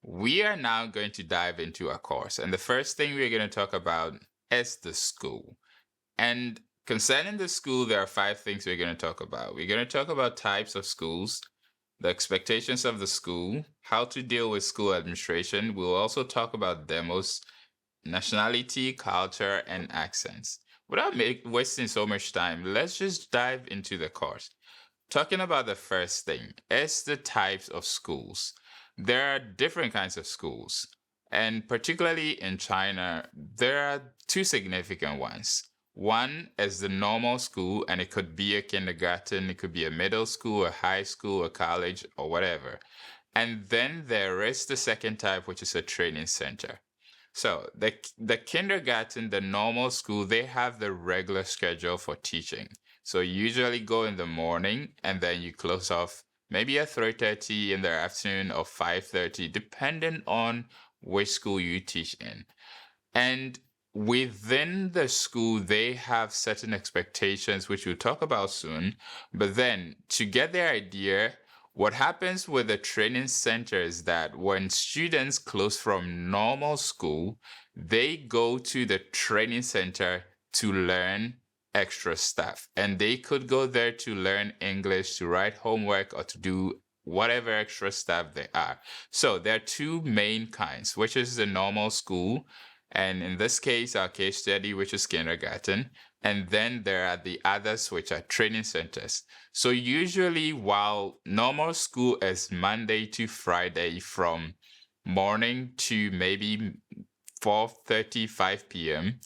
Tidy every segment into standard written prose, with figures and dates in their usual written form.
We are now going to dive into a course, and the first thing we're going to talk about is the school. And concerning the school, there are five things we're going to talk about. We're going to talk about types of schools, the expectations of the school, how to deal with school administration. We'll also talk about demos, nationality, culture, and accents. Without wasting so much time, let's just dive into the course. Talking about the first thing is the types of schools. There are different kinds of schools, and particularly in China, there are two significant ones. One is the normal school, and it could be a kindergarten, it could be a middle school, a high school, a college, or whatever. And then there is the second type, which is a training center. So the kindergarten, the normal school, they have the regular schedule for teaching. So you usually go in the morning and then you close off maybe at 3:30 in the afternoon or 5:30, depending on which school you teach in. And within the school, they have certain expectations, which we'll talk about soon. But then to get their idea, what happens with the training center is that when students close from normal school, they go to the training center to learn extra stuff. And they could go there to learn English, to write homework, or to do whatever extra stuff they are. So there are two main kinds, which is the normal school. And in this case, our case study, which is kindergarten. And then there are the others, which are training centers. So usually, while normal school is Monday to Friday from morning to maybe 4:30, 5 p.m.,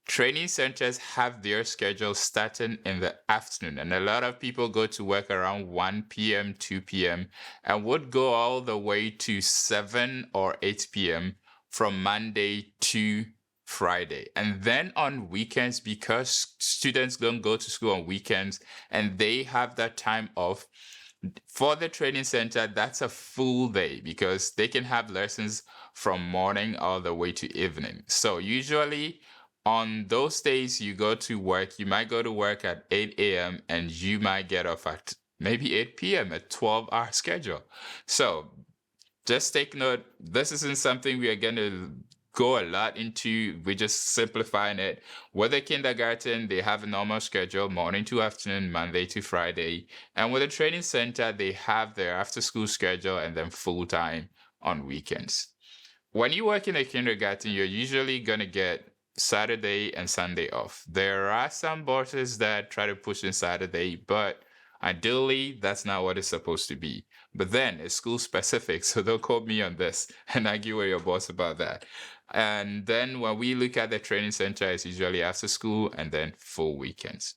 training centers have their schedule starting in the afternoon. And a lot of people go to work around 1 p.m., 2 p.m., and would go all the way to 7 or 8 p.m. from Monday to Friday. And then on weekends, because students don't go to school on weekends and they have that time off, for the training center, that's a full day because they can have lessons from morning all the way to evening. So usually on those days you go to work, you might go to work at 8 a.m. and you might get off at maybe 8 p.m., a 12-hour schedule. So just take note, this isn't something we are going to go a lot into. We're just simplifying it. With the kindergarten, they have a normal schedule, morning to afternoon, Monday to Friday. And with the training center, they have their after school schedule and then full time on weekends. When you work in a kindergarten, you're usually going to get Saturday and Sunday off. There are some bosses that try to push in Saturday, but ideally, that's not what it's supposed to be. But then it's school specific, so don't quote me on this and argue with your boss about that. And then when we look at the training center, it's usually after school and then full weekends.